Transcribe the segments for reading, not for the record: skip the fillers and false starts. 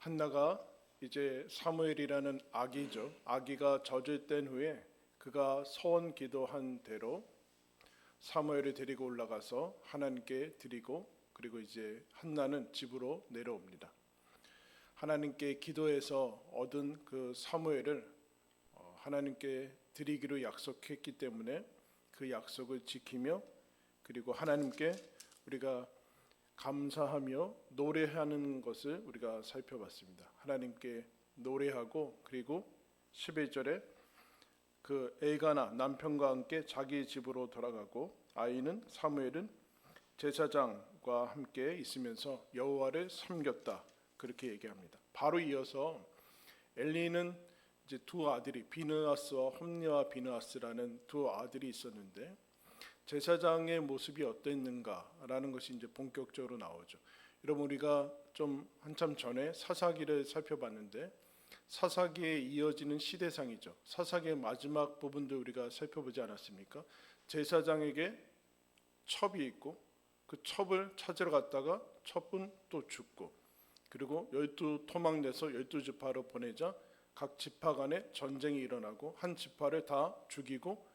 한나가 이제 사무엘이라는 아기죠. 아기가 젖을 후에 그가 서원 기도한 대로 사무엘을 데리고 올라가서 하나님께 드리고, 그리고 이제 한나는 집으로 내려옵니다. 하나님께 기도해서 얻은 그 사무엘을 하나님께 드리기로 약속했기 때문에 그 약속을 지키며, 그리고 하나님께 우리가 감사하며 노래하는 것을 우리가 살펴봤습니다. 하나님께 노래하고, 그리고 11절에 그 엘가나 남편과 함께 자기 집으로 돌아가고, 아이는 사무엘은 제사장과 함께 있으면서 여호와를 섬겼다, 그렇게 얘기합니다. 바로 이어서 엘리는 이제 두 아들이 비느하스와 홈리와 비느하스라는 두 아들이 있었는데 제사장의 모습이 어땠는가라는 것이 이제 본격적으로 나오죠. 여러분, 우리가 좀 한참 전에 사사기를 살펴봤는데 사사기에 이어지는 시대상이죠. 사사기의 마지막 부분도 우리가 살펴보지 않았습니까? 제사장에게 첩이 있고 그 첩을 찾으러 갔다가 첩은 또 죽고, 그리고 12토막 내서 12지파로 보내자 각 지파 간에 전쟁이 일어나고 한 지파를 다 죽이고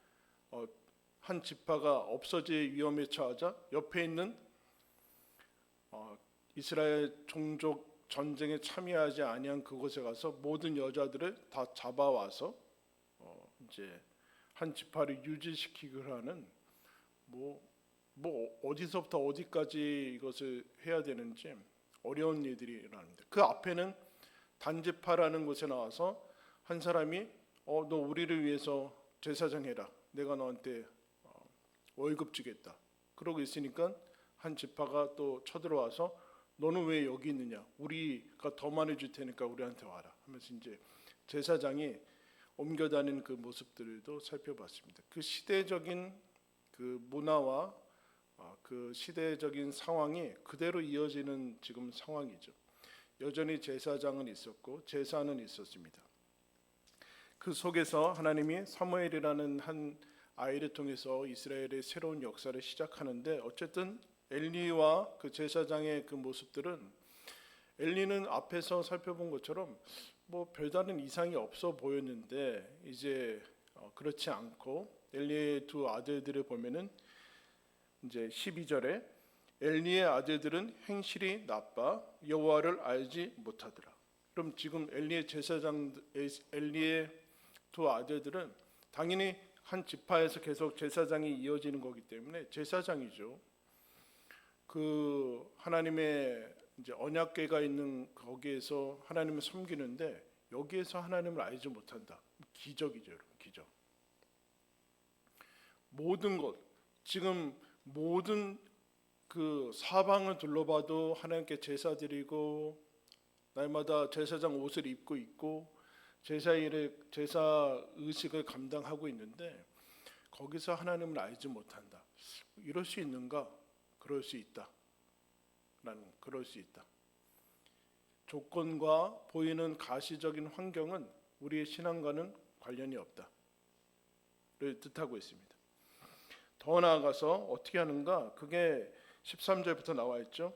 한 지파가 없어질 위험에 처하자 옆에 있는 이스라엘 종족 전쟁에 참여하지 아니한 그곳에 가서 모든 여자들을 다 잡아와서 이제 한 지파를 유지시키기로 하는 뭐 어디서부터 어디까지 이것을 해야 되는지 어려운 일들이 일어납니다. 그 앞에는 단지파라는 곳에 나와서 한 사람이 너 우리를 위해서 제사장 해라, 내가 너한테 월급 주겠다, 그러고 있으니까 한 지파가 또 쳐들어와서 너는 왜 여기 있느냐, 우리가 더 많이 줄 테니까 우리한테 와라 하면서 이제 제사장이 옮겨다니는 그 모습들도 살펴봤습니다. 그 시대적인 그 문화와 그 시대적인 상황이 그대로 이어지는 지금 상황이죠. 여전히 제사장은 있었고 제사는 있었습니다. 그 속에서 하나님이 사무엘이라는 한 아이를 통해서 이스라엘의 새로운 역사를 시작하는데, 어쨌든 엘리와 그 제사장의 그 모습들은, 엘리는 앞에서 살펴본 것처럼 뭐 별다른 이상이 없어 보였는데 이제 그렇지 않고 엘리의 두 아들들을 보면은 이제 12절에 엘리의 아들들은 행실이 나빠 여호와를 알지 못하더라. 그럼 지금 엘리의 엘리의 두 아들들은 당연히 한 지파에서 계속 제사장이 이어지는 거기 때문에 제사장이죠. 그 하나님의 이제 언약궤가 있는 거기에서 하나님을 섬기는데 여기에서 하나님을 알지 못한다. 기적이죠, 여러분, 기적. 모든 것, 지금 모든 그 사방을 둘러봐도 하나님께 제사 드리고 날마다 제사장 옷을 입고 있고 제사 의식을 감당하고 있는데 거기서 하나님을 알지 못한다. 이럴 수 있는가? 그럴 수 있다. 그럴 수 있다. 조건과 보이는 가시적인 환경은 우리의 신앙과는 관련이 없다를 뜻하고 있습니다. 더 나아가서 어떻게 하는가? 그게 13절부터 나와 있죠.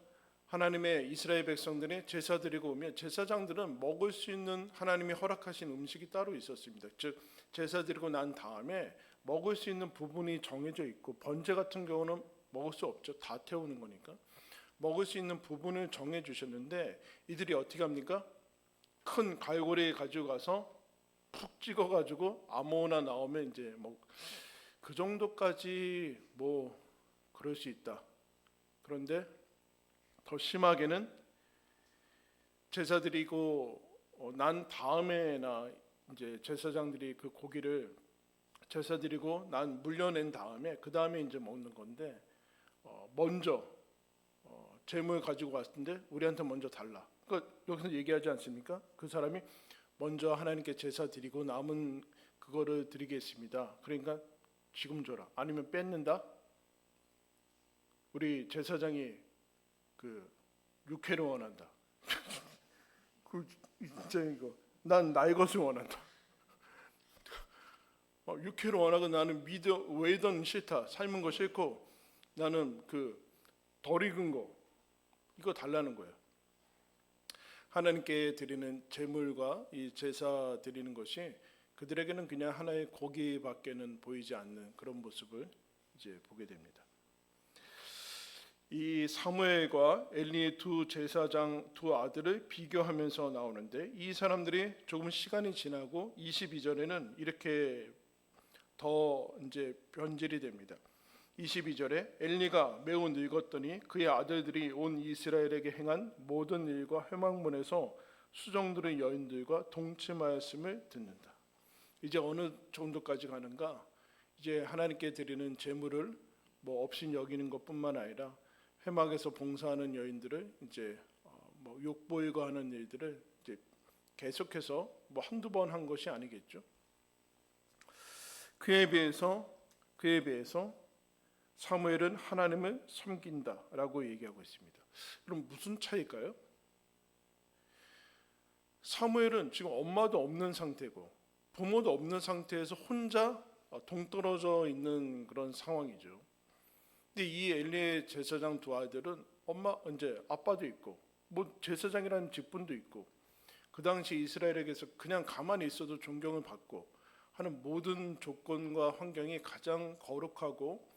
하나님의 이스라엘 백성들이 제사 드리고 오면 제사장들은 먹을 수 있는 하나님이 허락하신 음식이 따로 있었습니다. 즉 제사 드리고 난 다음에 먹을 수 있는 부분이 정해져 있고, 번제 같은 경우는 먹을 수 없죠. 다 태우는 거니까. 먹을 수 있는 부분을 정해 주셨는데 이들이 어떻게 합니까? 큰 갈고리 가지고 가서 푹 찍어 가지고 아무거나 나오면 이제 뭐 그 정도까지 뭐 그럴 수 있다. 그런데 더 심하게는 제사 드리고 난 다음에나 이제 제사장들이 그 고기를 제사 드리고 난 물려낸 다음에 그 다음에 이제 먹는 건데 먼저 재물 가지고 왔는데 우리한테 먼저 달라. 그러니까 여기서 얘기하지 않습니까? 그 사람이 먼저 하나님께 제사 드리고 남은 그거를 드리겠습니다. 그러니까 지금 줘라. 아니면 뺏는다. 우리 제사장이 그 육회를 원한다. 그 진짜 이거 난 나의 것을 원한다. 육회를 원하고 나는 웨이던 싫다. 삶은 거 싫고 나는 그 덜 익은 거 이거 달라는 거예요. 하나님께 드리는 제물과 이 제사 드리는 것이 그들에게는 그냥 하나의 고기밖에는 보이지 않는 그런 모습을 이제 보게 됩니다. 이 사무엘과 엘리의 두 제사장 두 아들을 비교하면서 나오는데, 이 사람들이 조금 시간이 지나고 22절에는 이렇게 더 이제 변질이 됩니다. 22절에 엘리가 매우 늙었더니 그의 아들들이 온 이스라엘에게 행한 모든 일과 회막문에서 수정들의 여인들과 동침하였음을 듣는다. 이제 어느 정도까지 가는가? 이제 하나님께 드리는 제물을 뭐 없인 여기는 것뿐만 아니라 회막에서 봉사하는 여인들을 이제 뭐 욕보이고 하는 일들을 이제 계속해서 뭐 한두 번 한 것이 아니겠죠. 그에 비해서 사무엘은 하나님을 섬긴다라고 얘기하고 있습니다. 그럼 무슨 차이일까요? 사무엘은 지금 엄마도 없는 상태고 부모도 없는 상태에서 혼자 동떨어져 있는 그런 상황이죠. 근데 이 엘리의 제사장 두 아들은 엄마 이제 아빠도 있고 뭐 제사장이라는 직분도 있고 그 당시 이스라엘에게서 그냥 가만히 있어도 존경을 받고 하는 모든 조건과 환경이 가장 거룩하고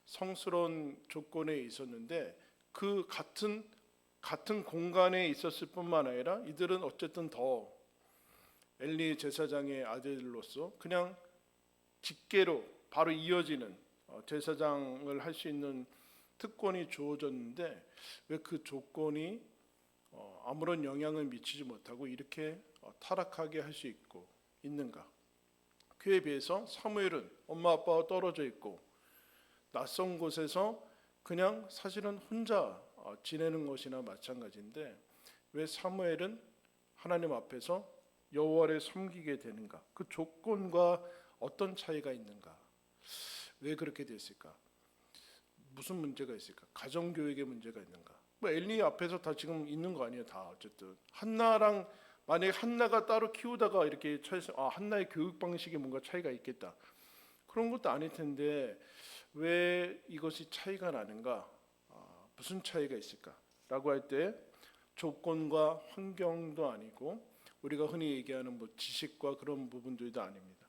성스러운 조건에 있었는데, 그 같은 공간에 있었을 뿐만 아니라 이들은 어쨌든 더 엘리 제사장의 아들로서 그냥 직계로 바로 이어지는 제사장을 할 수 있는 특권이 주어졌는데, 왜 그 조건이 아무런 영향을 미치지 못하고 이렇게 타락하게 할 수 있는가? 그에 비해서 사무엘은 엄마 아빠와 떨어져 있고 낯선 곳에서 그냥 사실은 혼자 지내는 것이나 마찬가지인데, 왜 사무엘은 하나님 앞에서 여호와를 섬기게 되는가? 그 조건과 어떤 차이가 있는가? 왜 그렇게 됐을까? 무슨 문제가 있을까? 가정교육에 문제가 있는가? 뭐 엘리 앞에서 다 지금 있는 거 아니에요? 다 어쨌든 한나랑 만약에 한나가 따로 키우다가 이렇게 처해서 한나의 교육 방식에 뭔가 차이가 있겠다, 그런 것도 아닐 텐데 왜 이것이 차이가 나는가? 무슨 차이가 있을까라고 할 때 조건과 환경도 아니고 우리가 흔히 얘기하는 뭐 지식과 그런 부분들도 아닙니다.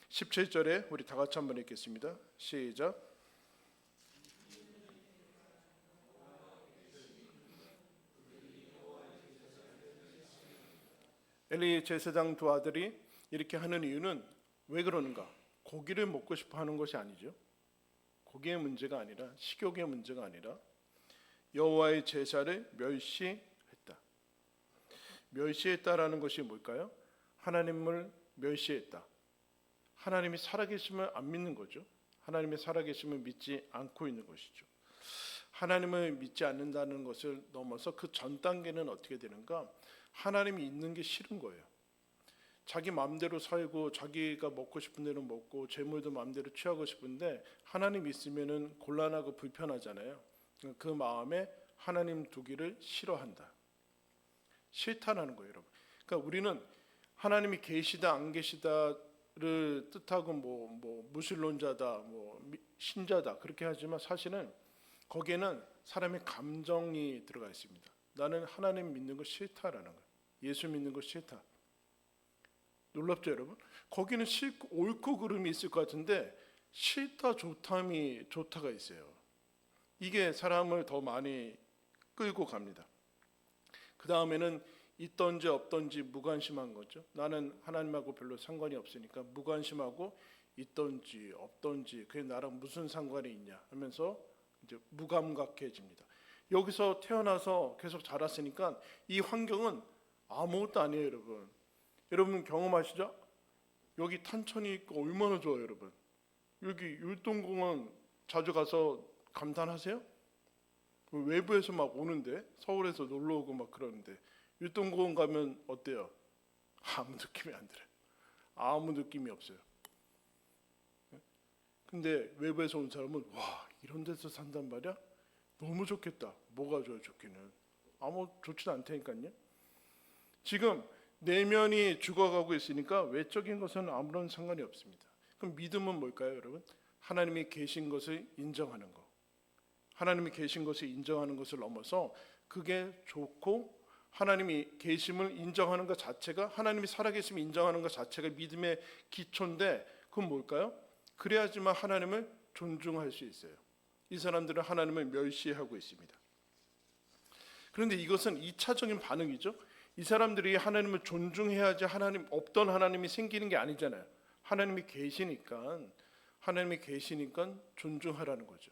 17절에 우리 다 같이 한번 읽겠습니다. 시작. 엘리 제사장 두 아들이 이렇게 하는 이유는 왜 그러는가? 고기를 먹고 싶어 하는 것이 아니죠. 고기의 문제가 아니라, 식욕의 문제가 아니라 여호와의 제사를 멸시했다. 멸시했다라는 것이 뭘까요? 하나님을 멸시했다. 하나님이 살아계심을 안 믿는 거죠. 하나님의 살아계심을 믿지 않고 있는 것이죠. 하나님을 믿지 않는다는 것을 넘어서 그 전 단계는 어떻게 되는가? 하나님이 있는 게 싫은 거예요. 자기 마음대로 살고 자기가 먹고 싶은 대로 먹고 재물도 마음대로 취하고 싶은데 하나님 있으면은 곤란하고 불편하잖아요. 그 마음에 하나님 두기를 싫어한다. 싫다라는 거예요, 여러분. 그러니까 우리는 하나님이 계시다 안 계시다를 뜻하고 뭐 무신론자다, 뭐 신자다 그렇게 하지만 사실은 거기에는 사람의 감정이 들어가 있습니다. 나는 하나님 믿는 거 싫다라는 거예요. 예수 믿는 거 싫다. 놀랍죠, 여러분? 거기는 옳고 그름이 있을 것 같은데 싫다 좋다가 있어요. 이게 사람을 더 많이 끌고 갑니다. 그 다음에는 있던지 없던지 무관심한 거죠. 나는 하나님하고 별로 상관이 없으니까 무관심하고 있던지 없던지 그게 나랑 무슨 상관이 있냐 하면서 이제 무감각해집니다. 여기서 태어나서 계속 자랐으니까 이 환경은 아무것도 아니에요, 여러분. 여러분 경험하시죠? 여기 탄천이 있고 얼마나 좋아요, 여러분. 여기 율동공원 자주 가서 감탄하세요? 외부에서 막 오는데, 서울에서 놀러 오고 막 그러는데 율동공원 가면 어때요? 아무 느낌이 안 들어요. 아무 느낌이 없어요. 근데 외부에서 온 사람은 와, 이런 데서 산단 말이야? 너무 좋겠다. 뭐가 좋아요, 좋기는? 아무 좋지도 않다니까요. 지금 내면이 죽어가고 있으니까 외적인 것은 아무런 상관이 없습니다. 그럼 믿음은 뭘까요, 여러분? 하나님이 계신 것을 인정하는 것. 하나님이 계신 것을 인정하는 것을 넘어서 그게 좋고 하나님이 계심을 인정하는 것 자체가, 하나님이 살아계심을 인정하는 것 자체가 믿음의 기초인데, 그건 뭘까요? 그래야지만 하나님을 존중할 수 있어요. 이 사람들은 하나님을 멸시하고 있습니다. 그런데 이것은 2차적인 반응이죠. 이 사람들이 하나님을 존중해야지 하나님, 없던 하나님이 생기는 게 아니잖아요. 하나님이 계시니까 존중하라는 거죠.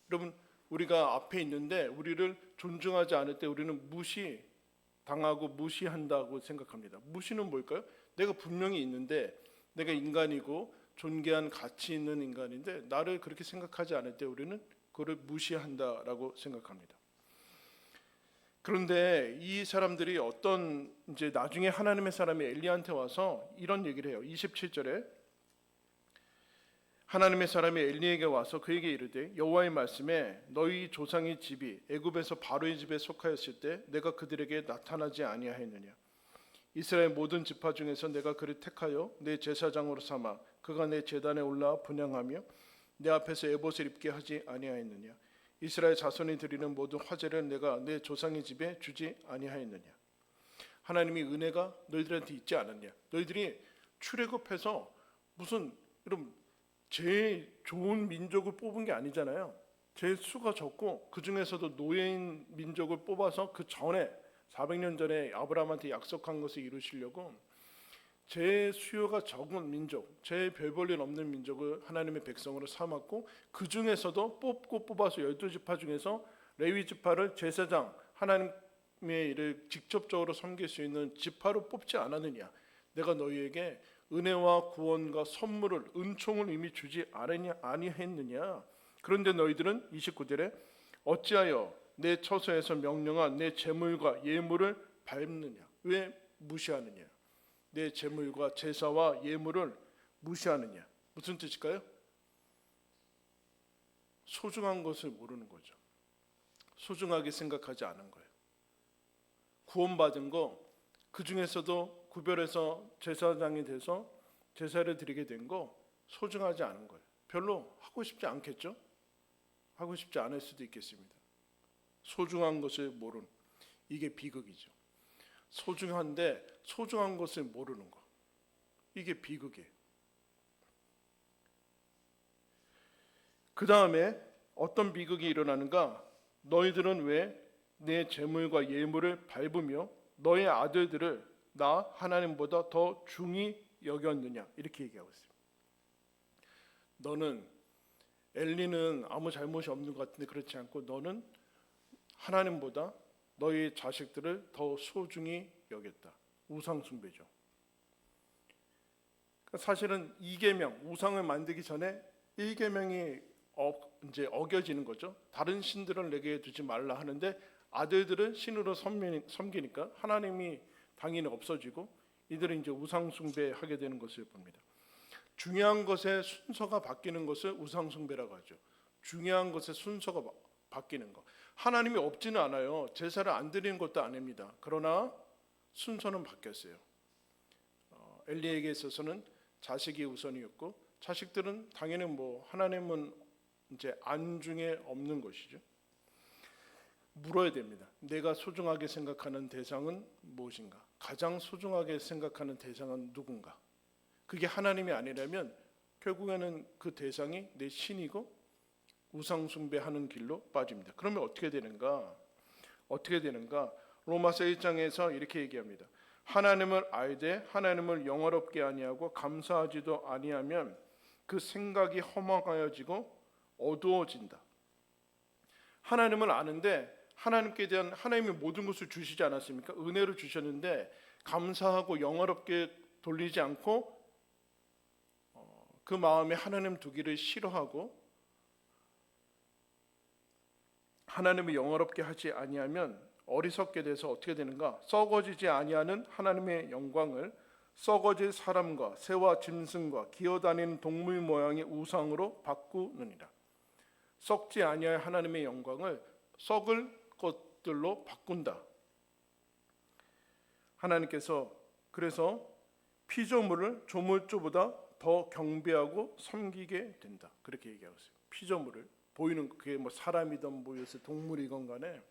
여러분, 우리가 앞에 있는데 우리를 존중하지 않을 때 우리는 무시당하고 무시한다고 생각합니다. 무시는 뭘까요? 내가 분명히 있는데, 내가 인간이고 존귀한 가치 있는 인간인데 나를 그렇게 생각하지 않을 때 우리는 그를 무시한다라고 생각합니다. 그런데 이 사람들이 어떤 이제 나중에 하나님의 사람이 엘리야한테 와서 이런 얘기를 해요. 27절에 하나님의 사람이 엘리에게 와서 그에게 이르되 여호와의 말씀에 너희 조상의 집이 애굽에서 바로의 집에 속하였을 때 내가 그들에게 나타나지 아니하였느냐. 이스라엘 모든 지파 중에서 내가 그를 택하여 내 제사장으로 삼아 그가 내 제단에 올라 분향하며 내 앞에서 에봇을 입게 하지 아니하였느냐. 이스라엘 자손이 드리는 모든 화제를 내가 내 조상의 집에 주지 아니하였느냐. 하나님이 은혜가 너희들한테 있지 않았냐. 너희들이 출애굽해서 무슨 여러분 제일 좋은 민족을 뽑은 게 아니잖아요. 제일 수가 적고 그 중에서도 노예인 민족을 뽑아서 그 전에 400년 전에 아브라함한테 약속한 것을 이루시려고 제 수요가 적은 민족, 제 별 볼 일 없는 민족을 하나님의 백성으로 삼았고, 그 중에서도 뽑아서 12지파 중에서 레위 지파를 제사장, 하나님의 일을 직접적으로 섬길 수 있는 지파로 뽑지 않았느냐. 내가 너희에게 은혜와 구원과 선물을, 은총을 이미 주지 아니했느냐. 그런데 너희들은 29절에 어찌하여 내 처소에서 명령한 내 제물과 예물을 밟느냐. 왜 무시하느냐. 내 제물과 제사와 예물을 무시하느냐. 무슨 뜻일까요? 소중한 것을 모르는 거죠. 소중하게 생각하지 않은 거예요. 구원받은 거, 그 중에서도 구별해서 제사장이 돼서 제사를 드리게 된 거 소중하지 않은 거예요. 별로 하고 싶지 않겠죠? 하고 싶지 않을 수도 있겠습니다. 소중한 것을 모르는, 이게 비극이죠. 소중한데 소중한 것을 모르는 거, 이게 비극이에요. 그 다음에 어떤 비극이 일어나는가? 너희들은 왜 내 제물과 예물을 밟으며 너의 아들들을 나 하나님보다 더 중히 여겼느냐. 이렇게 얘기하고 있습니다. 너는, 엘리는 아무 잘못이 없는 것 같은데 그렇지 않고 너는 하나님보다 너희 자식들을 더 소중히 여겼다. 우상 숭배죠. 사실은 2계명, 우상을 만들기 전에 1계명이 이제 어겨지는 거죠. 다른 신들을 내게 두지 말라 하는데 아들들은 신으로 섬기니까 하나님이 당연히 없어지고 이들은 이제 우상 숭배하게 되는 것을 봅니다. 중요한 것의 순서가 바뀌는 것을 우상 숭배라고 하죠. 중요한 것의 순서가 바뀌는 것. 하나님이 없지는 않아요. 제사를 안 드리는 것도 아닙니다. 그러나 순서는 바뀌었어요. 엘리에게 있어서는 자식이 우선이었고, 자식들은 당연히 하나님은 이제 안중에 없는 것이죠. 물어야 됩니다. 내가 소중하게 생각하는 대상은 무엇인가? 가장 소중하게 생각하는 대상은 누군가? 그게 하나님이 아니라면 결국에는 그 대상이 내 신이고 우상 숭배하는 길로 빠집니다. 그러면 어떻게 되는가? 로마서 1장에서 이렇게 얘기합니다. 하나님을 알되 하나님을 영화롭게 아니하고 감사하지도 아니하면 그 생각이 허망하여지고 어두워진다. 하나님을 아는데 하나님께 대한, 하나님이 모든 것을 주시지 않았습니까? 은혜를 주셨는데 감사하고 영화롭게 돌리지 않고 그 마음에 하나님 두기를 싫어하고 하나님을 영화롭게 하지 아니하면 어리석게 돼서 어떻게 되는가? 썩어지지 아니하는 하나님의 영광을 썩어질 사람과 새와 짐승과 기어다니는 동물 모양의 우상으로 바꾸느니라. 썩지 아니할 하나님의 영광을 썩을 것들로 바꾼다. 하나님께서 그래서 피조물을 조물주보다 더 경배하고 섬기게 된다. 그렇게 얘기하고 있어요. 피조물을, 보이는 그게 사람이든 동물이건 간에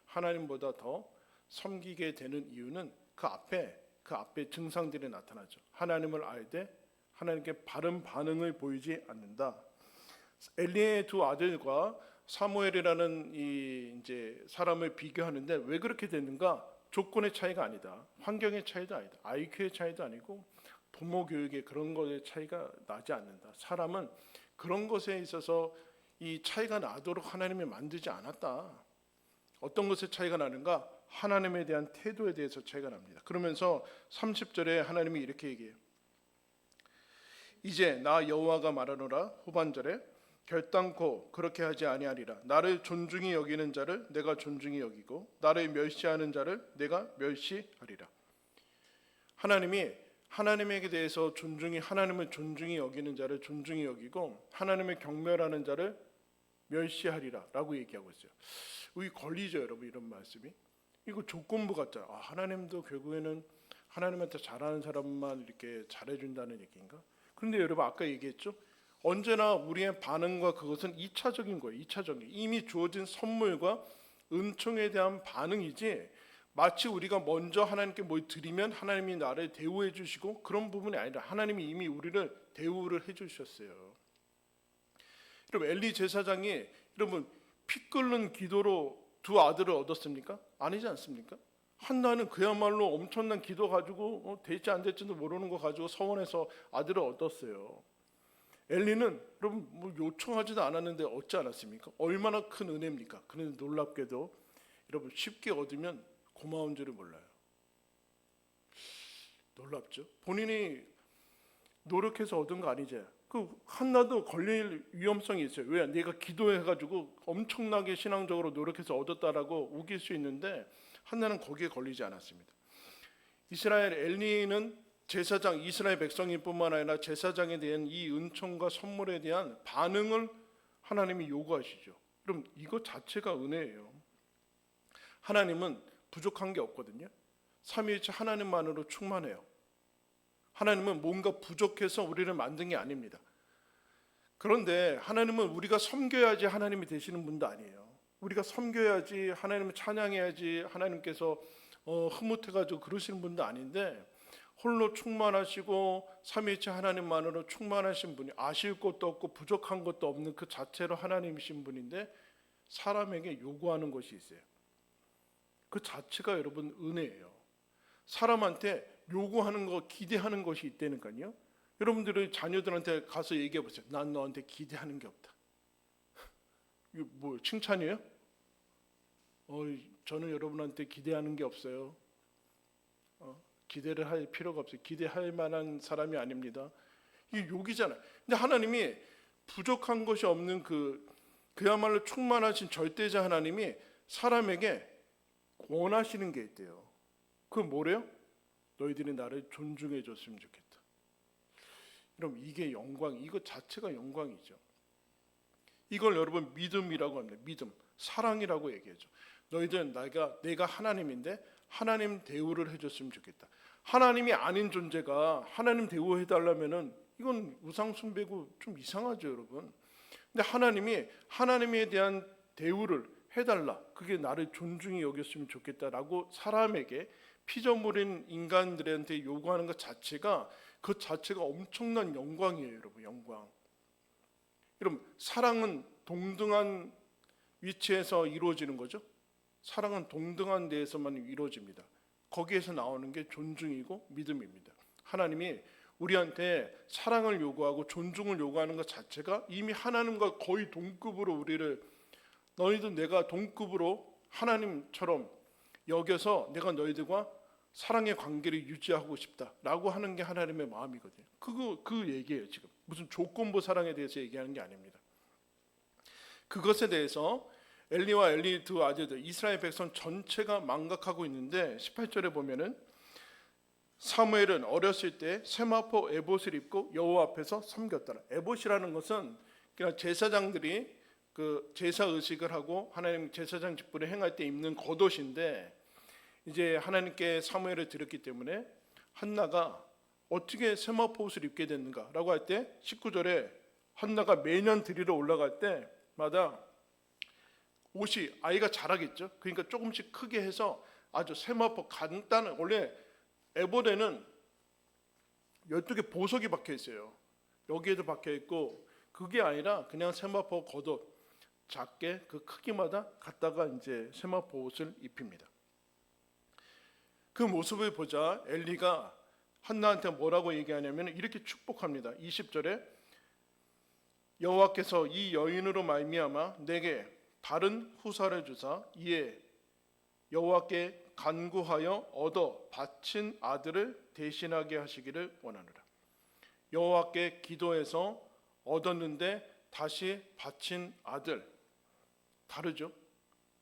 하나님보다 더 섬기게 되는 이유는 그 앞에 증상들이 나타나죠. 하나님을 알되 하나님께 바른 반응을 보이지 않는다. 엘리의 두 아들과 사무엘이라는 이 이제 사람을 비교하는데 왜 그렇게 됐는가? 조건의 차이가 아니다. 환경의 차이도 아니다. IQ의 차이도 아니고 부모 교육의 그런 것의 차이가 나지 않는다. 사람은 그런 것에 있어서 이 차이가 나도록 하나님이 만들지 않았다. 어떤 것에 차이가 나는가? 하나님에 대한 태도에 대해서 차이가 납니다. 그러면서 30절에 하나님이 이렇게 얘기해요. 이제 나 여호와가 말하노라. 후반절에 결단코 그렇게 하지 아니하리라. 나를 존중히 여기는 자를 내가 존중히 여기고 나를 멸시하는 자를 내가 멸시하리라. 하나님이 하나님에게 대해서 하나님을 존중히 여기는 자를 존중히 여기고 하나님을 경멸하는 자를 멸시하리라 라고 얘기하고 있어요. 여기 걸리죠, 여러분. 이런 말씀이 이거 조건부 같잖아요. 하나님도 결국에는 하나님한테 잘하는 사람만 이렇게 잘해준다는 얘기인가? 그런데 여러분 아까 얘기했죠. 언제나 우리의 반응과 그것은 2차적인 거예요. 2차적인 이미 주어진 선물과 은총에 대한 반응이지, 마치 우리가 먼저 하나님께 뭘 드리면 하나님이 나를 대우해 주시고 그런 부분이 아니라 하나님이 이미 우리를 대우를 해 주셨어요. 여러분 엘리 제사장이 여러분 피 끓는 기도로 두 아들을 얻었습니까? 아니지 않습니까? 한나는 그야말로 엄청난 기도 가지고 될지 안 될지도 모르는 거 가지고 서원해서 아들을 얻었어요. 엘리는 여러분 뭐 요청하지도 않았는데 얻지 않았습니까? 얼마나 큰 은혜입니까? 그런데 놀랍게도 여러분 쉽게 얻으면 고마운 줄을 몰라요. 놀랍죠? 본인이 노력해서 얻은 거 아니지? 그 한나도 걸릴 위험성이 있어요. 왜? 내가 기도해가지고 엄청나게 신앙적으로 노력해서 얻었다라고 우길 수 있는데 한나는 거기에 걸리지 않았습니다. 이스라엘 엘리는 제사장, 이스라엘 백성뿐만 아니라 제사장에 대한 이 은총과 선물에 대한 반응을 하나님이 요구하시죠. 그럼 이것 자체가 은혜예요. 하나님은 부족한 게 없거든요. 삼위일체 하나님만으로 충만해요. 하나님은 뭔가 부족해서 우리를 만든 게 아닙니다. 그런데 하나님은 우리가 섬겨야지 하나님이 되시는 분도 아니에요. 우리가 섬겨야지, 하나님을 찬양해야지 하나님께서 흐뭇해가지고 그러시는 분도 아닌데, 홀로 충만하시고 삼위일체 하나님만으로 충만하신 분이, 아실 것도 없고 부족한 것도 없는 그 자체로 하나님이신 분인데 사람에게 요구하는 것이 있어요. 그 자체가 여러분 은혜예요. 사람한테 요구하는 거, 기대하는 것이 있다니까요. 여러분들은 자녀들한테 가서 얘기해 보세요. 난 너한테 기대하는 게 없다. 이거 뭐 칭찬이에요? 저는 여러분한테 기대하는 게 없어요. 기대를 할 필요가 없어요. 기대할 만한 사람이 아닙니다. 이게 욕이잖아요. 근데 하나님이 부족한 것이 없는 그야말로 충만하신 절대자 하나님이 사람에게 원하시는 게 있대요. 그건 뭐래요? 너희들이 나를 존중해 줬으면 좋겠다. 그럼 이게 영광, 이것 자체가 영광이죠. 이걸 여러분 믿음이라고 합니다. 믿음, 사랑이라고 얘기하죠. 너희들은 내가 하나님인데 하나님 대우를 해줬으면 좋겠다. 하나님이 아닌 존재가 하나님 대우해달라면은 이건 우상 숭배고 좀 이상하죠, 여러분. 근데 하나님이 하나님에 대한 대우를 해달라. 그게 나를 존중히 여겼으면 좋겠다라고 사람에게, 피조물인 인간들한테 요구하는 것 자체가, 그 자체가 엄청난 영광이에요, 여러분. 영광. 여러분 사랑은 동등한 위치에서 이루어지는 거죠. 사랑은 동등한 데에서만 이루어집니다. 거기에서 나오는 게 존중이고 믿음입니다. 하나님이 우리한테 사랑을 요구하고 존중을 요구하는 것 자체가 이미 하나님과 거의 동급으로 우리를, 너희도 내가 동급으로 하나님처럼 여겨서 내가 너희들과 사랑의 관계를 유지하고 싶다라고 하는 게 하나님의 마음이거든요. 그 얘기예요. 지금 무슨 조건부 사랑에 대해서 얘기하는 게 아닙니다. 그것에 대해서 엘리와 엘리 두 아들들, 이스라엘 백성 전체가 망각하고 있는데 18절에 보면은 사무엘은 어렸을 때 세마포 에봇을 입고 여호와 앞에서 섬겼더라. 에봇이라는 것은 그냥 제사장들이 그 제사 의식을 하고 하나님 제사장 직분을 행할 때 입는 겉옷인데, 이제 하나님께 사무엘을 드렸기 때문에 한나가 어떻게 세마포 옷을 입게 됐는가라고 할 때 19절에 한나가 매년 드리러 올라갈 때마다 옷이, 아이가 자라겠죠. 그러니까 조금씩 크게 해서 아주 세마포 간단한, 원래 에봇에는 12개 보석이 박혀 있어요. 여기에도 박혀 있고, 그게 아니라 그냥 세마포 겉옷 작게 그 크기마다 갖다가 이제 세마포 옷을 입힙니다. 그 모습을 보자 엘리가 한나한테 뭐라고 얘기하냐면 이렇게 축복합니다. 20절에 여호와께서 이 여인으로 말미암아 내게 다른 후사를 주사 이에 여호와께 간구하여 얻어 바친 아들을 대신하게 하시기를 원하노라. 여호와께 기도해서 얻었는데 다시 바친 아들, 다르죠?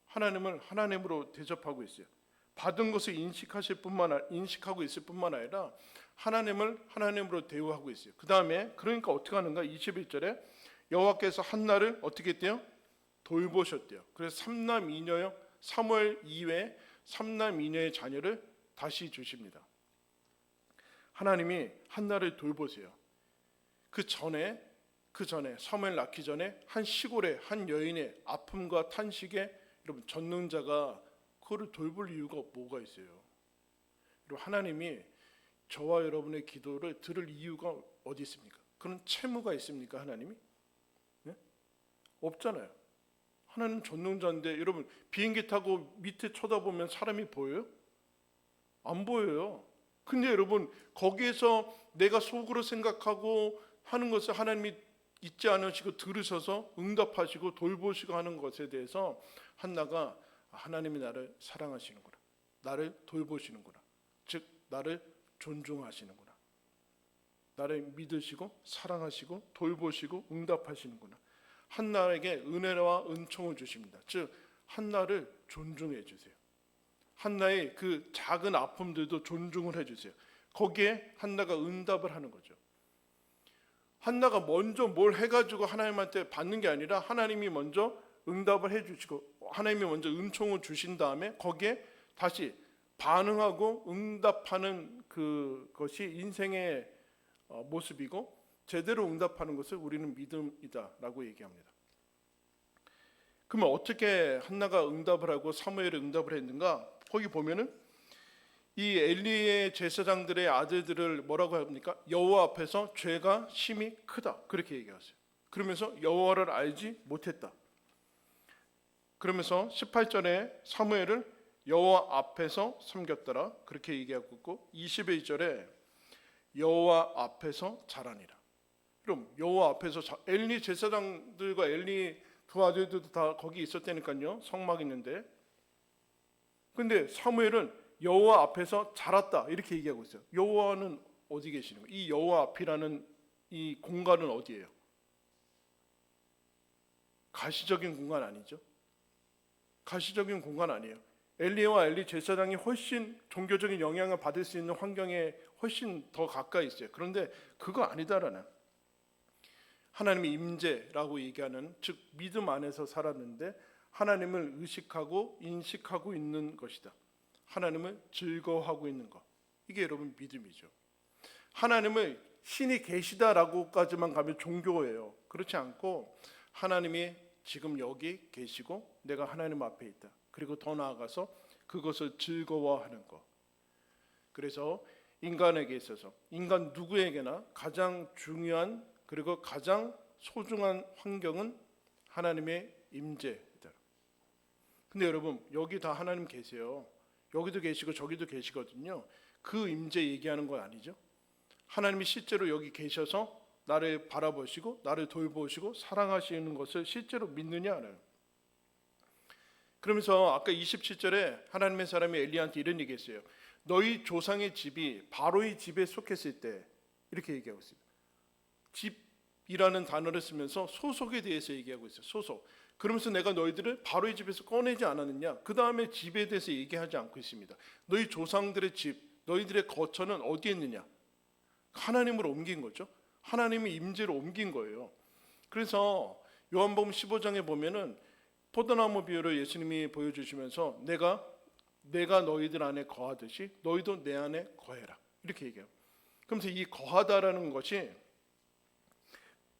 하나님을 하나님으로 대접하고 있어요. 받은 것을 인식하고 있을 뿐만 아니라 하나님을 하나님으로 대우하고 있어요. 그 다음에 그러니까 어떻게 하는가? 21절에 여호와께서 한나를 어떻게 했대요? 돌보셨대요. 그래서 삼남 이녀요, 사무엘 이외에 삼남 이녀의 자녀를 다시 주십니다. 하나님이 한나를 돌보세요. 그 전에 사무엘 낳기 전에 한 시골의 한 여인의 아픔과 탄식에 여러분 전능자가 그거를 돌볼 이유가 뭐가 있어요? 여러분 하나님이 저와 여러분의 기도를 들을 이유가 어디 있습니까? 그런 채무가 있습니까? 하나님이? 네? 없잖아요. 하나님 전능자인데 여러분 비행기 타고 밑에 쳐다보면 사람이 보여요? 안 보여요. 근데 여러분 거기에서 내가 속으로 생각하고 하는 것을 하나님이 잊지 않으시고 들으셔서 응답하시고 돌보시고 하는 것에 대해서 한나가 하나님이 나를 사랑하시는구나, 나를 돌보시는구나, 즉 나를 존중하시는구나, 나를 믿으시고 사랑하시고 돌보시고 응답하시는구나. 한나에게 은혜와 은총을 주십니다. 즉 한나를 존중해 주세요. 한나의 그 작은 아픔들도 존중을 해주세요. 거기에 한나가 응답을 하는 거죠. 한나가 먼저 뭘 해가지고 하나님한테 받는 게 아니라 하나님이 먼저 응답을 해주시고 하나님이 먼저 은총을 주신 다음에 거기에 다시 반응하고 응답하는 그것이 인생의 모습이고 제대로 응답하는 것을 우리는 믿음이다라고 얘기합니다. 그러면 어떻게 한나가 응답을 하고 사무엘이 응답을 했는가? 거기 보면은 이 엘리의 제사장들의 아들들을 뭐라고 합니까? 여호와 앞에서 죄가 심히 크다 그렇게 얘기하세요. 그러면서 여호와를 알지 못했다. 그러면서 18절에 사무엘을 여호와 앞에서 섬겼더라 그렇게 얘기하고 있고 21절에 여호와 앞에서 자라니라. 그럼 여호와 앞에서 엘리 제사장들과 엘리 두 아들들도 다 거기 있었다니까요. 성막 있는데. 근데 사무엘은 여호와 앞에서 자랐다 이렇게 얘기하고 있어요. 여호와는 어디 계시는 거예요? 이 여호와 앞이라는 이 공간은 어디예요? 가시적인 공간 아니죠? 가시적인 공간 아니에요. 엘리와 엘리 제사장이 훨씬 종교적인 영향을 받을 수 있는 환경에 훨씬 더 가까이 있어요. 그런데 그거 아니다라는 하나님의 임재라고 얘기하는 즉 믿음 안에서 살았는데 하나님을 의식하고 인식하고 있는 것이다. 하나님을 즐거워하고 있는 것. 이게 여러분 믿음이죠. 하나님을 신이 계시다라고까지만 가면 종교예요. 그렇지 않고 하나님이 지금 여기 계시고 내가 하나님 앞에 있다. 그리고 더 나아가서 그것을 즐거워하는 것. 그래서 인간에게 있어서 인간 누구에게나 가장 중요한 그리고 가장 소중한 환경은 하나님의 임재다. 근데 여러분 여기 다 하나님 계세요. 여기도 계시고 저기도 계시거든요. 그 임재 얘기하는 건 아니죠. 하나님이 실제로 여기 계셔서 나를 바라보시고 나를 돌보시고 사랑하시는 것을 실제로 믿느냐 안 해요. 그러면서 아까 27절에 하나님의 사람이 엘리야한테 이런 얘기했어요. 너희 조상의 집이 바로의 집에 속했을 때 이렇게 얘기하고 있어요. 집이라는 단어를 쓰면서 소속에 대해서 얘기하고 있어요. 소속. 그러면서 내가 너희들을 바로의 집에서 꺼내지 않았느냐. 그 다음에 집에 대해서 얘기하지 않고 있습니다. 너희 조상들의 집, 너희들의 거처는 어디에 있느냐. 하나님으로 옮긴 거죠. 하나님의 임재로 옮긴 거예요. 그래서 요한복음 15장에 보면은 포도나무 비유를 예수님이 보여주시면서 내가 너희들 안에 거하듯이 너희도 내 안에 거해라 이렇게 얘기해요. 그러면서 이 거하다라는 것이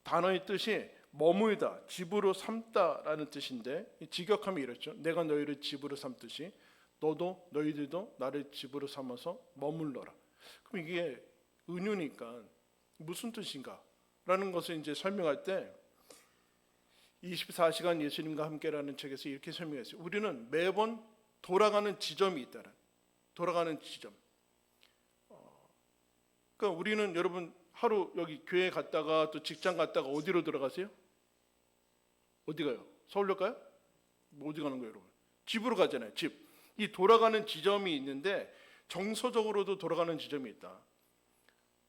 단어의 뜻이 머물다, 집으로 삼다라는 뜻인데 직역하면 이렇죠. 내가 너희를 집으로 삼듯이 너도 너희들도 나를 집으로 삼아서 머물러라. 그럼 이게 은유니까 무슨 뜻인가? 라는 것을 이제 설명할 때 24시간 예수님과 함께라는 책에서 이렇게 설명했어요. 우리는 매번 돌아가는 지점이 있다는, 돌아가는 지점. 그러니까 우리는 여러분 하루 여기 교회 갔다가 또 직장 갔다가 어디로 들어가세요? 어디 가요? 서울로 가요? 어디 가는 거예요, 여러분? 집으로 가잖아요. 집. 이 돌아가는 지점이 있는데 정서적으로도 돌아가는 지점이 있다.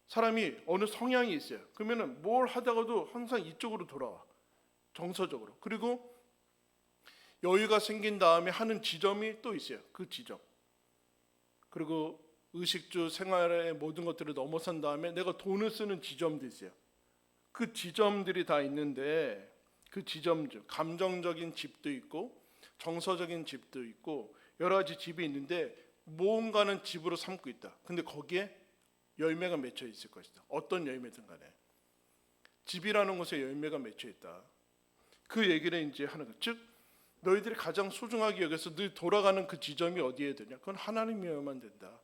사람이 어느 성향이 있어요. 그러면은 뭘 하다가도 항상 이쪽으로 돌아와. 정서적으로. 그리고 여유가 생긴 다음에 하는 지점이 또 있어요. 그 지점. 그리고 의식주 생활의 모든 것들을 넘어선 다음에 내가 돈을 쓰는 지점도 있어요. 그 지점들이 다 있는데 그 지점들, 감정적인 집도 있고 정서적인 집도 있고 여러 가지 집이 있는데 무언가는 집으로 삼고 있다. 근데 거기에 열매가 맺혀 있을 것이다. 어떤 열매든 간에 집이라는 곳에 열매가 맺혀 있다. 그 얘기를 이제 하는 거. 즉 너희들이 가장 소중하게 여겨서 늘 돌아가는 그 지점이 어디에 되냐? 그건 하나님이어야만 된다.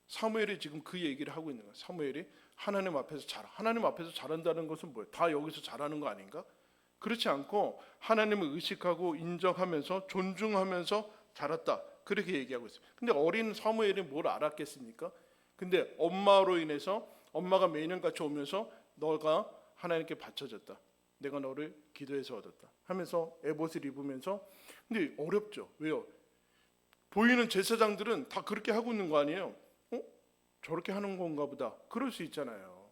사무엘이 지금 그 얘기를 하고 있는 거야. 사무엘이 하나님 앞에서 하나님 앞에서 잘한다는 것은 뭐예요? 다 여기서 잘하는 거 아닌가? 그렇지 않고 하나님을 의식하고 인정하면서 존중하면서 자랐다. 그렇게 얘기하고 있어요. 근데 어린 사무엘이 뭘 알았겠습니까? 근데 엄마로 인해서 엄마가 매년 같이 오면서 너가 하나님께 바쳐졌다. 내가 너를 기도해서 얻었다. 하면서 에봇을 입으면서 근데 어렵죠. 왜요? 보이는 제사장들은 다 그렇게 하고 있는 거 아니에요? 저렇게 하는 건가 보다. 그럴 수 있잖아요.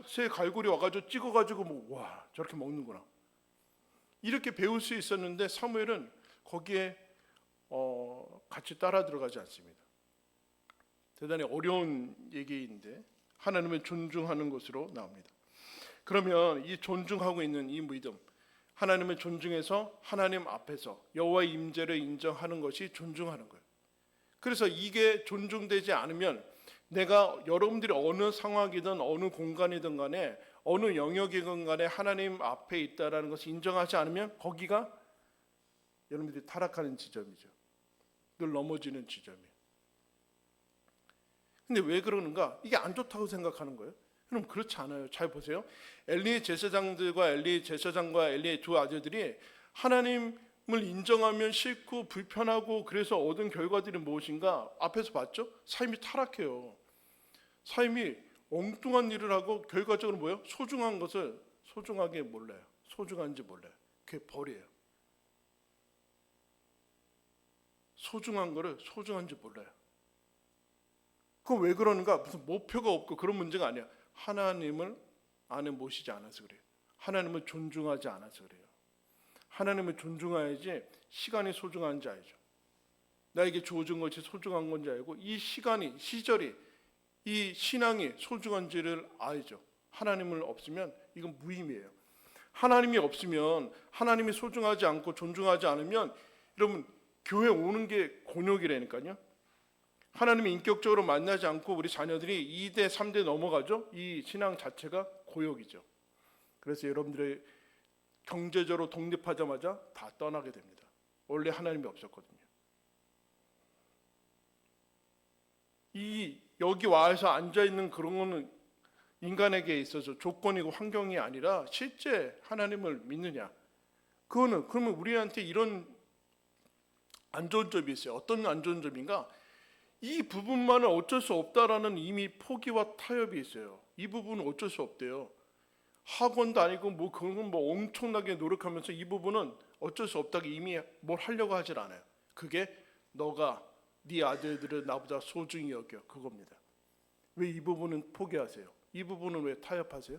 새 갈고리 와가지고 찍어가지고 와 저렇게 먹는구나. 이렇게 배울 수 있었는데 사무엘은 거기에 같이 따라 들어가지 않습니다. 대단히 어려운 얘기인데 하나님을 존중하는 것으로 나옵니다. 그러면 이 존중하고 있는 이 믿음, 하나님을 존중해서 하나님 앞에서 여호와의 임재를 인정하는 것이 존중하는 거예요. 그래서 이게 존중되지 않으면 내가 여러분들이 어느 상황이든 어느 공간이든 간에 어느 영역이든 간에 하나님 앞에 있다라는 것을 인정하지 않으면 거기가 여러분들이 타락하는 지점이죠. 늘 넘어지는 지점이에요. 근데 왜 그러는가? 이게 안 좋다고 생각하는 거예요. 그럼 그렇지 않아요. 잘 보세요. 엘리의 제사장과 엘리의 두 아들들이 하나님을 인정하면 싫고 불편하고 그래서 얻은 결과들이 무엇인가? 앞에서 봤죠? 삶이 타락해요. 삶이 엉뚱한 일을 하고 결과적으로 뭐예요? 소중한 것을 소중하게 몰라요. 소중한지 몰라요. 그게 벌이에요. 소중한 거를 소중한지 몰라요. 그거 왜 그러는가? 무슨 목표가 없고 그런 문제가 아니야. 하나님을 안에 모시지 않아서 그래요. 하나님을 존중하지 않아서 그래요. 하나님을 존중해야지 시간이 소중한지 알죠. 나에게 주어진 것이 소중한 건지 알고 이 시절이 이 신앙이 소중한지를 알죠. 하나님을 없으면 이건 무의미해요. 하나님이 없으면 하나님이 소중하지 않고 존중하지 않으면 여러분 교회 오는 게 곤욕이라니까요. 하나님이 인격적으로 만나지 않고 우리 자녀들이 2대 3대 넘어가죠. 이 신앙 자체가 고역이죠. 그래서 여러분들의 경제적으로 독립하자마자 다 떠나게 됩니다. 원래 하나님이 없었거든요. 여기 와서 앉아있는 그런 거는 인간에게 있어서 조건이고 환경이 아니라 실제 하나님을 믿느냐. 그러면 우리한테 이런 안 좋은 점이 있어요. 어떤 안 좋은 점인가? 이 부분만은 어쩔 수 없다라는 이미 포기와 타협이 있어요. 이 부분은 어쩔 수 없대요. 학원도 아니고 그런 건 엄청나게 노력하면서 이 부분은 어쩔 수 없다고 이미 뭘 하려고 하질 않아요. 그게 너가 네 아들들을 나보다 소중히 여겨 그겁니다. 왜 이 부분은 포기하세요? 이 부분은 왜 타협하세요?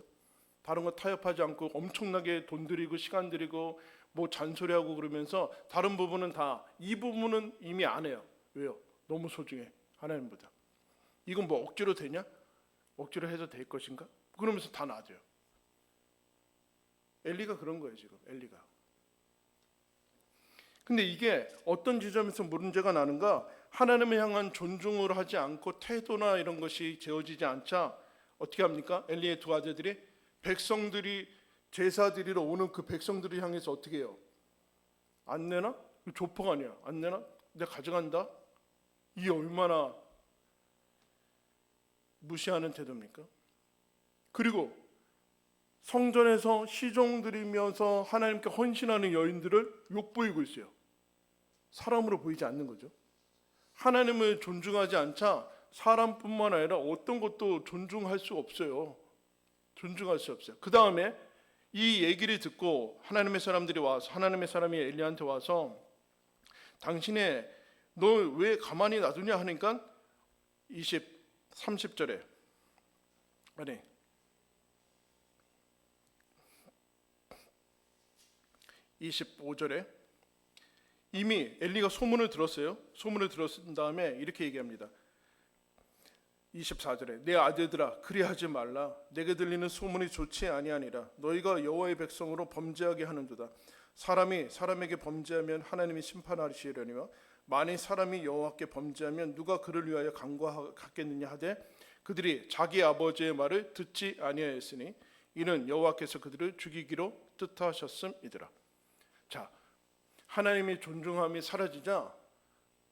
다른 거 타협하지 않고 엄청나게 돈 들이고 시간 들이고 잔소리하고 그러면서 다른 부분은 이 부분은 이미 안 해요. 왜요? 너무 소중해 하나님보다. 이건 억지로 되냐? 억지로 해서 될 것인가? 그러면서 다 놔둬요. 엘리가 그런 거예요 지금. 엘리가. 근데 이게 어떤 지점에서 문제가 나는가? 하나님을 향한 존중을 하지 않고 태도나 이런 것이 재어지지 않자 어떻게 합니까? 엘리의 두 아들들이 백성들이 제사 드리러 오는 그 백성들을 향해서 어떻게 해요? 안 내나? 조폭 아니야. 안 내놔? 내가 가져간다. 이게 얼마나 무시하는 태도입니까? 그리고 성전에서 시종 드리면서 하나님께 헌신하는 여인들을 욕보이고 있어요. 사람으로 보이지 않는 거죠. 하나님을 존중하지 않자 사람뿐만 아니라 어떤 것도 존중할 수 없어요. 존중할 수 없어요. 그 다음에 이 얘기를 듣고 하나님의 사람들이 와서, 하나님의 사람이 엘리야한테 와서 당신의 너 왜 가만히 놔두냐 하니까 30절에 아니 25절에 이미 엘리가 소문을 들었어요. 소문을 들었은 다음에 이렇게 얘기합니다. 24절에 내 아들들아 그리하지 말라. 내게 들리는 소문이 좋지 아니하니라. 너희가 여호와의 백성으로 범죄하게 하는도다. 사람이 사람에게 범죄하면 하나님이 심판하시려니와 만일 사람이 여호와께 범죄하면 누가 그를 위하여 강구하겠느냐 하되 그들이 자기 아버지의 말을 듣지 아니하였으니 이는 여호와께서 그들을 죽이기로 뜻하셨음이더라. 자, 하나님의 존중함이 사라지자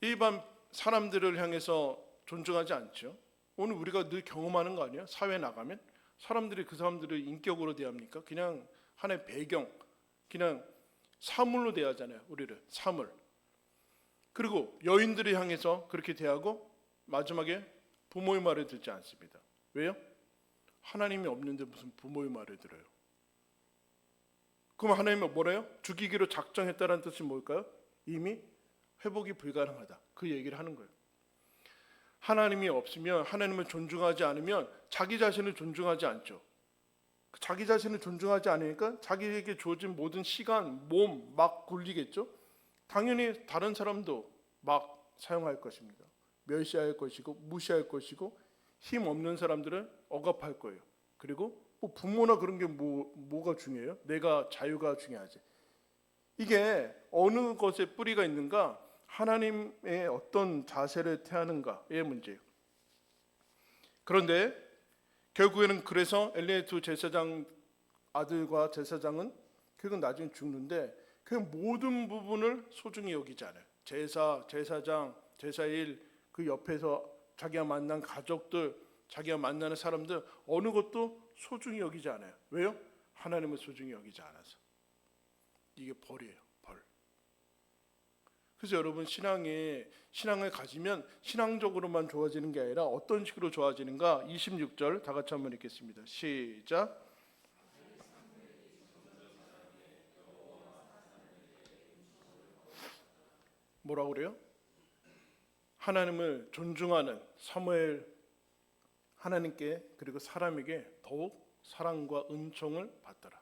일반 사람들을 향해서 존중하지 않죠. 오늘 우리가 늘 경험하는 거 아니에요? 사회 나가면 사람들이 그 사람들을 인격으로 대합니까? 그냥 하나의 배경, 그냥 사물로 대하잖아요. 우리를 사물. 그리고 여인들을 향해서 그렇게 대하고 마지막에 부모의 말을 듣지 않습니다. 왜요? 하나님이 없는데 무슨 부모의 말을 들어요? 그럼 하나님은 뭐래요? 죽이기로 작정했다는 뜻이 뭘까요? 이미 회복이 불가능하다. 그 얘기를 하는 거예요. 하나님이 없으면, 하나님을 존중하지 않으면 자기 자신을 존중하지 않죠. 자기 자신을 존중하지 않으니까 자기에게 주어진 모든 시간, 몸 막 굴리겠죠. 당연히 다른 사람도 막 사용할 것입니다. 멸시할 것이고 무시할 것이고 힘 없는 사람들은 억압할 거예요. 그리고 뭐 부모나 그런 게 뭐가 중요해요? 내가 자유가 중요하지. 이게 어느 것에 뿌리가 있는가? 하나님의 어떤 자세를 태하는가의 문제예요. 그런데 결국에는 그래서 엘리야의 두 제사장 아들과 제사장은 결국 나중에 죽는데 그 모든 부분을 소중히 여기지 않아요. 제사, 제사장, 제사일, 그 옆에서 자기가 만난 가족들, 자기가 만나는 사람들 어느 것도 소중히 여기지 않아요. 왜요? 하나님을 소중히 여기지 않아서. 이게 벌이에요. 벌. 그래서 여러분 신앙을 가지면 신앙적으로만 좋아지는 게 아니라 어떤 식으로 좋아지는가? 26절 다 같이 한번 읽겠습니다. 시작. 뭐라고 그래요? 하나님을 존중하는 사무엘 하나님께 그리고 사람에게 더욱 사랑과 은총을 받더라.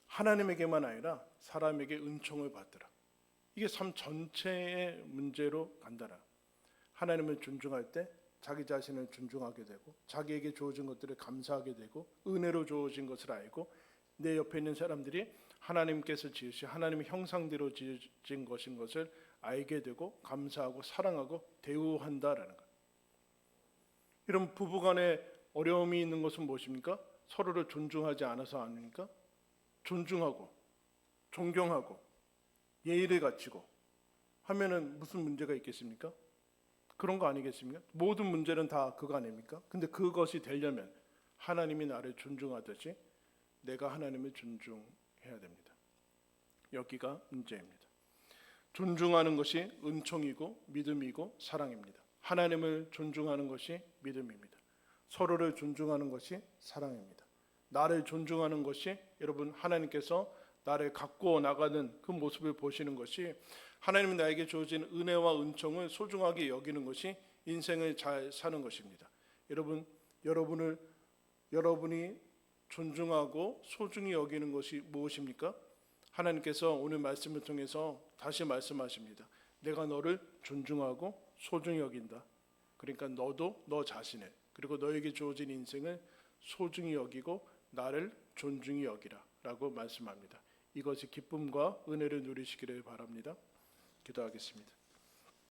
하나님에게만 아니라 사람에게 은총을 받더라. 이게 삶 전체의 문제로 간다라. 하나님을 존중할 때 자기 자신을 존중하게 되고 자기에게 주어진 것들을 감사하게 되고 은혜로 주어진 것을 알고 내 옆에 있는 사람들이 하나님께서 지으신 하나님의 형상대로 지어진 것인 것을 알게 되고 감사하고 사랑하고 대우한다라는 것. 이런 부부간에 어려움이 있는 것은 무엇입니까? 서로를 존중하지 않아서 아닙니까? 존중하고 존경하고 예의를 갖추고 하면은 무슨 문제가 있겠습니까? 그런 거 아니겠습니까? 모든 문제는 다 그거 아닙니까? 근데 그것이 되려면 하나님이 나를 존중하듯이 내가 하나님을 존중해야 됩니다. 여기가 문제입니다. 존중하는 것이 은총이고 믿음이고 사랑입니다. 하나님을 존중하는 것이 믿음입니다. 서로를 존중하는 것이 사랑입니다. 나를 존중하는 것이 여러분 하나님께서 나를 갖고 나가는 그 모습을 보시는 것이 하나님이 나에게 주어진 은혜와 은총을 소중하게 여기는 것이 인생을 잘 사는 것입니다. 여러분이 존중하고 소중히 여기는 것이 무엇입니까? 하나님께서 오늘 말씀을 통해서 다시 말씀하십니다. 내가 너를 존중하고 소중히 여긴다. 그러니까 너도 너 자신을 그리고 너에게 주어진 인생을 소중히 여기고 나를 존중히 여기라 라고 말씀합니다. 이것이 기쁨과 은혜를 누리시기를 바랍니다. 기도하겠습니다.